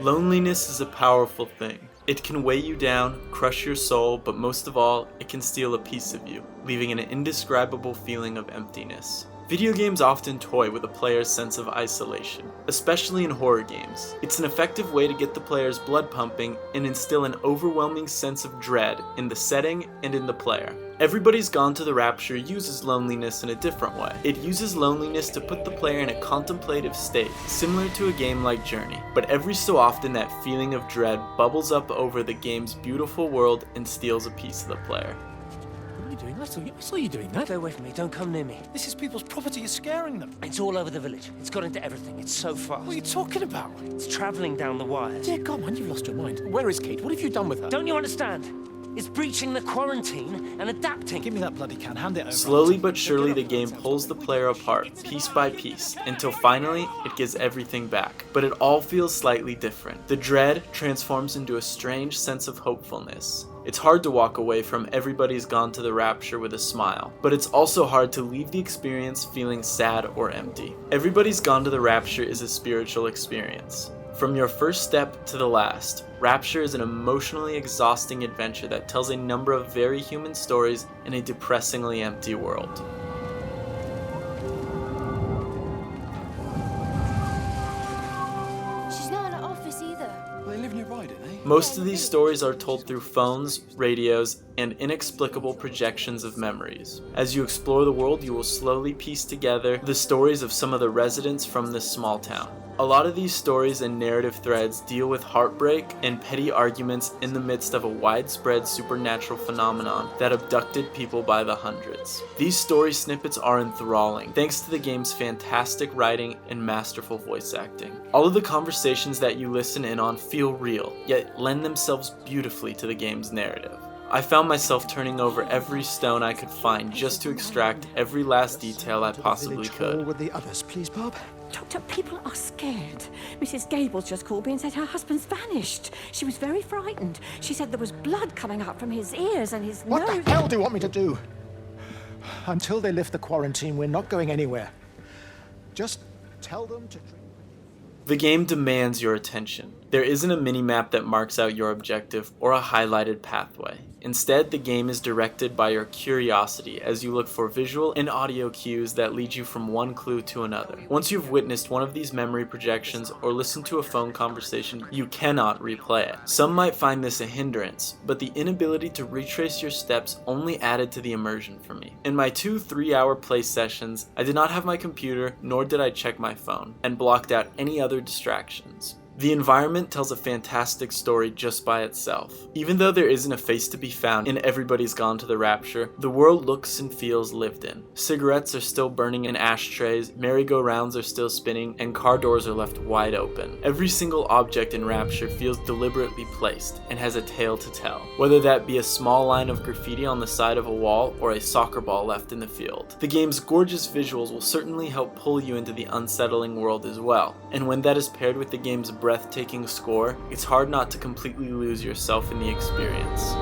Loneliness is a powerful thing. It can weigh you down, crush your soul, but most of all, it can steal a piece of you, leaving an indescribable feeling of emptiness. Video games often toy with a player's sense of isolation, especially in horror games. It's an effective way to get the player's blood pumping and instill an overwhelming sense of dread in the setting and in the player. Everybody's Gone to the Rapture uses loneliness in a different way. It uses loneliness to put the player in a contemplative state, similar to a game like Journey. But every so often that feeling of dread bubbles up over the game's beautiful world and steals a piece of the player. What are you doing? I saw you doing that. Stay away from me, don't come near me. This is people's property, you're scaring them. It's all over the village. It's got into everything. It's so fast. What are you talking about? It's travelling down the wires. Dear God, man, you've lost your mind. Where is Kate? What have you done with her? Don't you understand? It's breaching the quarantine and adapting. Give me that bloody can, hand it over. Slowly but surely the game pulls the player apart, piece by piece, until finally it gives everything back. But it all feels slightly different. The dread transforms into a strange sense of hopefulness. It's hard to walk away from Everybody's Gone to the Rapture with a smile, but it's also hard to leave the experience feeling sad or empty. Everybody's Gone to the Rapture is a spiritual experience. From your first step to the last, Rapture is an emotionally exhausting adventure that tells a number of very human stories in a depressingly empty world. She's not in her office either. Well, they live nearby, don't they? Most of these stories are told through phones, radios, and inexplicable projections of memories. As you explore the world, you will slowly piece together the stories of some of the residents from this small town. A lot of these stories and narrative threads deal with heartbreak and petty arguments in the midst of a widespread supernatural phenomenon that abducted people by the hundreds. These story snippets are enthralling, thanks to the game's fantastic writing and masterful voice acting. All of the conversations that you listen in on feel real, yet lend themselves beautifully to the game's narrative. I found myself turning over every stone I could find just to extract every last detail I possibly could. With the others, please, Bob. Doctor, people are scared. Mrs. Gable's just called me and said her husband's vanished. She was very frightened. She said there was blood coming out from his ears and his What nose. the hell do you want me to do? Until they lift the quarantine, we're not going anywhere. Just tell them to drink. The game demands your attention. There isn't a mini-map that marks out your objective or a highlighted pathway. Instead, the game is directed by your curiosity as you look for visual and audio cues that lead you from one clue to another. Once you've witnessed one of these memory projections or listened to a phone conversation, you cannot replay it. Some might find this a hindrance, but the inability to retrace your steps only added to the immersion for me. In my 2 3-hour play sessions, I did not have my computer, nor did I check my phone, and blocked out any other distractions. The environment tells a fantastic story just by itself. Even though there isn't a face to be found in Everybody's Gone to the Rapture, the world looks and feels lived in. Cigarettes are still burning in ashtrays, merry-go-rounds are still spinning, and car doors are left wide open. Every single object in Rapture feels deliberately placed and has a tale to tell, whether that be a small line of graffiti on the side of a wall or a soccer ball left in the field. The game's gorgeous visuals will certainly help pull you into the unsettling world as well, and when that is paired with the game's breathtaking score, it's hard not to completely lose yourself in the experience.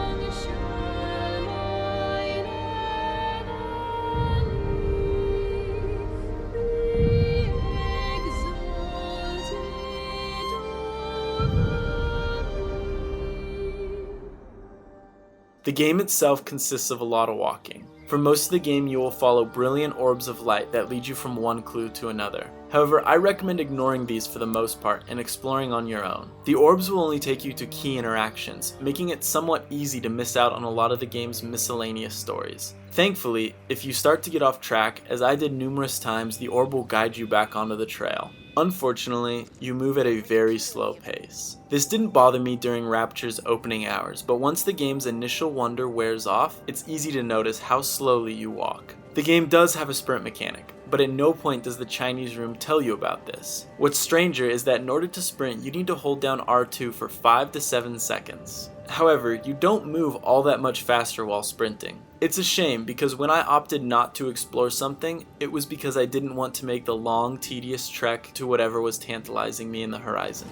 The game itself consists of a lot of walking. For most of the game, you will follow brilliant orbs of light that lead you from one clue to another. However, I recommend ignoring these for the most part and exploring on your own. The orbs will only take you to key interactions, making it somewhat easy to miss out on a lot of the game's miscellaneous stories. Thankfully, if you start to get off track, as I did numerous times, the orb will guide you back onto the trail. Unfortunately, you move at a very slow pace. This didn't bother me during Rapture's opening hours, but once the game's initial wonder wears off, it's easy to notice how slowly you walk. The game does have a sprint mechanic, but at no point does the Chinese room tell you about this. What's stranger is that in order to sprint, you need to hold down R2 for 5 to 7 seconds. However, you don't move all that much faster while sprinting. It's a shame because when I opted not to explore something, it was because I didn't want to make the long, tedious trek to whatever was tantalizing me in the horizon.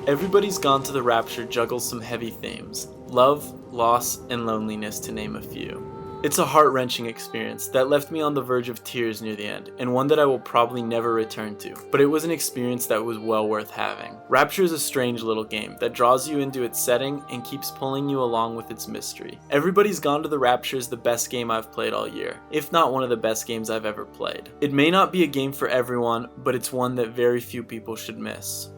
Everybody's Gone to the Rapture juggles some heavy themes: love, loss, and loneliness, to name a few. It's a heart-wrenching experience that left me on the verge of tears near the end, and one that I will probably never return to, but it was an experience that was well worth having. Rapture is a strange little game that draws you into its setting and keeps pulling you along with its mystery. Everybody's Gone to the Rapture is the best game I've played all year, if not one of the best games I've ever played. It may not be a game for everyone, but it's one that very few people should miss.